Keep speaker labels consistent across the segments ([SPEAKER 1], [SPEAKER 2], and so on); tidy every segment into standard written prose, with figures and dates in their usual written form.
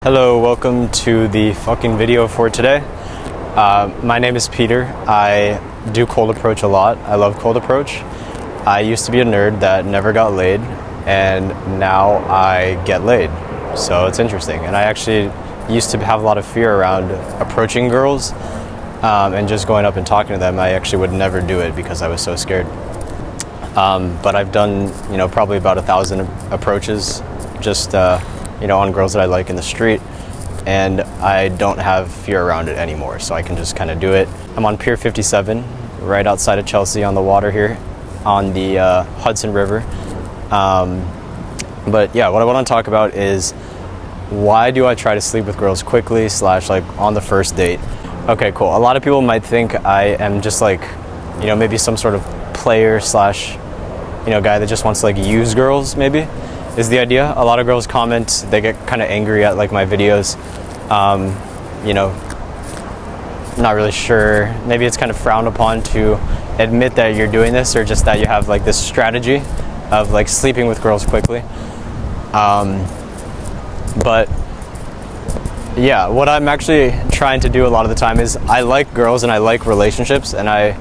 [SPEAKER 1] Hello, welcome to the fucking video for today. My name is Peter. I do cold approach a lot. I love cold approach. I used to be a nerd that never got laid, and now I get laid. So it's interesting. And I actually used to have a lot of fear around approaching girls and just going up and talking to them. I actually would never do it because I was so scared. But I've done, probably about 1,000 approaches just on girls that I like in the street, and I don't have fear around it anymore, so I can just kind of do it. I'm on Pier 57, right outside of Chelsea on the water here, on the Hudson River. But yeah, what I want to talk about is why do I try to sleep with girls quickly / like on the first date? Okay, cool. A lot of people might think I am just like, maybe some sort of player / guy that just wants to like use girls, maybe, is the idea. A lot of girls comment, they get kind of angry at like my videos. Not really sure. Maybe it's kind of frowned upon to admit that you're doing this, or just that you have like this strategy of like sleeping with girls quickly. But yeah, what I'm actually trying to do a lot of the time is I like girls and I like relationships, and I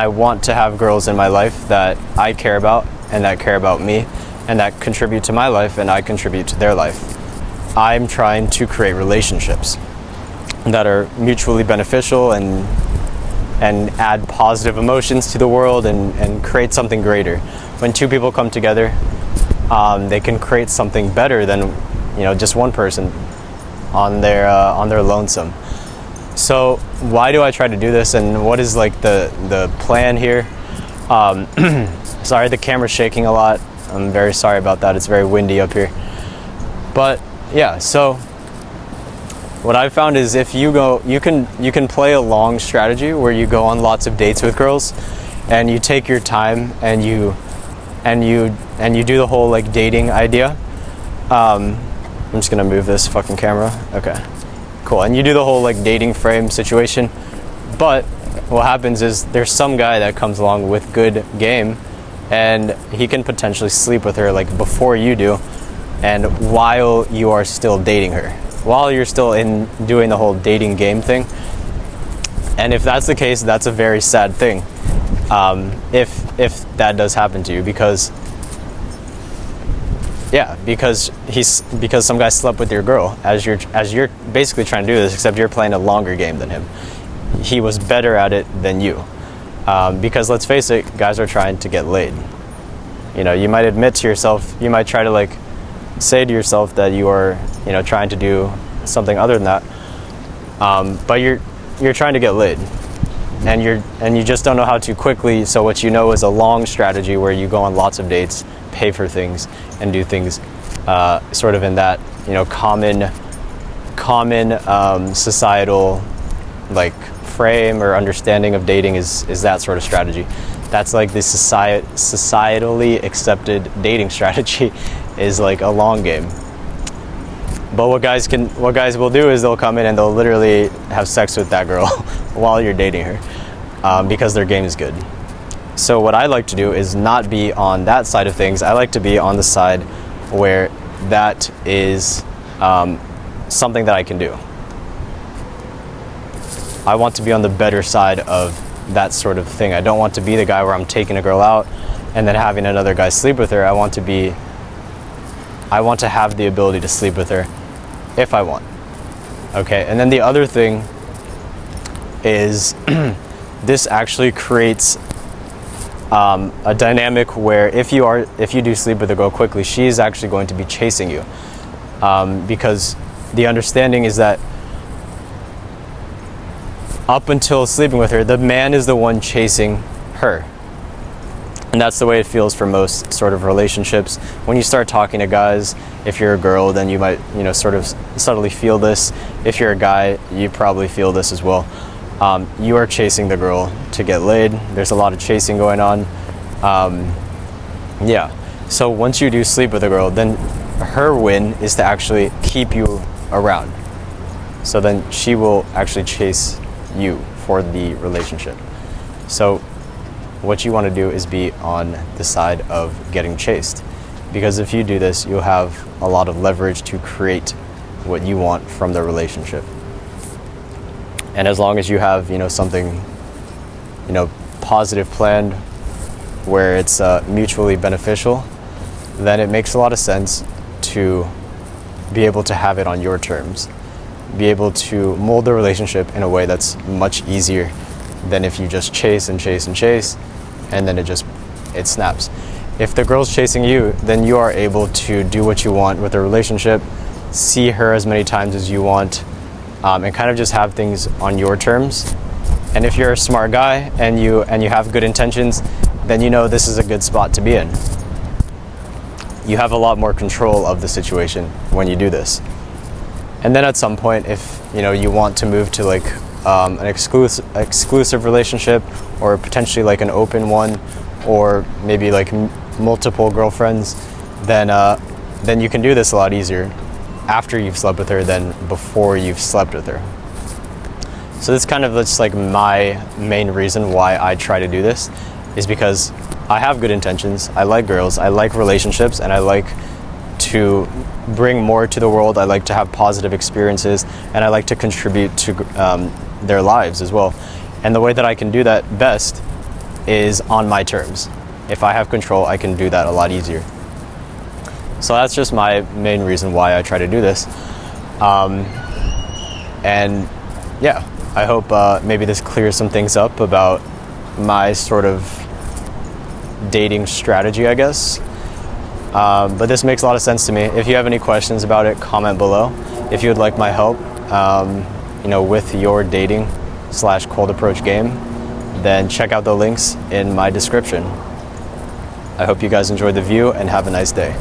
[SPEAKER 1] want to have girls in my life that I care about and that care about me, and that contribute to my life and I contribute to their life. I'm trying to create relationships that are mutually beneficial and add positive emotions to the world and create something greater. When two people come together, they can create something better than just one person on their lonesome. So why do I try to do this, and what is like the plan here? Sorry, the camera's shaking a lot. I'm very sorry about that. It's very windy up here. But yeah, so what I've found is if you go, you can play a long strategy where you go on lots of dates with girls, and you take your time and you do the whole like dating idea. I'm just gonna move this fucking camera. Okay, cool. And you do the whole like dating frame situation. But what happens is there's some guy that comes along with good game, and he can potentially sleep with her like before you do, and while you are still dating her, while you're still in doing the whole dating game thing. And if that's the case, that's a very sad thing, if that does happen to you, because some guy slept with your girl as you're basically trying to do this, except you're playing a longer game than him. He was better at it than you. Because let's face it, guys are trying to get laid. You might admit to yourself, you might try to like say to yourself that you are, trying to do something other than that. But you're trying to get laid, and you just don't know how to quickly. So what you know is a long strategy where you go on lots of dates, pay for things, and do things sort of in that common societal like frame or understanding of dating is that sort of strategy. That's like the societally accepted dating strategy, is like a long game. But what guys will do is they'll come in and they'll literally have sex with that girl while you're dating her, because their game is good. So what I like to do is not be on that side of things. I like to be on the side where that is something that I can do. I want to be on the better side of that sort of thing. I don't want to be the guy where I'm taking a girl out and then having another guy sleep with her. I want to have the ability to sleep with her if I want. Okay, and then the other thing is this actually creates a dynamic where if you do sleep with a girl quickly, she's actually going to be chasing you, because the understanding is that up until sleeping with her, the man is the one chasing her. And that's the way it feels for most sort of relationships. When you start talking to guys, if you're a girl, then you might, sort of subtly feel this. If you're a guy, you probably feel this as well. You are chasing the girl to get laid. There's a lot of chasing going on. Yeah. So once you do sleep with a girl, then her win is to actually keep you around. So then she will actually chase you for the relationship. So what you want to do is be on the side of getting chased, because if you do this, you'll have a lot of leverage to create what you want from the relationship. And as long as you have, something, positive planned where it's mutually beneficial, then it makes a lot of sense to be able to have it on your terms, be able to mold the relationship in a way that's much easier than if you just chase and chase and chase, and then it snaps. If the girl's chasing you, then you are able to do what you want with the relationship, see her as many times as you want, and kind of just have things on your terms. And if you're a smart guy and you have good intentions, then this is a good spot to be in. You have a lot more control of the situation when you do this. And then at some point, if you want to move to like an exclusive relationship, or potentially like an open one, or maybe like multiple girlfriends, then you can do this a lot easier after you've slept with her than before you've slept with her. So this kind of just like my main reason why I try to do this, is because I have good intentions. I like girls, I like relationships, and I like to bring more to the world. I like to have positive experiences, and I like to contribute to their lives as well. And the way that I can do that best is on my terms. If I have control, I can do that a lot easier. So that's just my main reason why I try to do this. And yeah, I hope maybe this clears some things up about my sort of dating strategy, I guess. But this makes a lot of sense to me. If you have any questions about it, comment below. If you would like my help, with your dating/cold approach game, then check out the links in my description. I hope you guys enjoyed the view and have a nice day.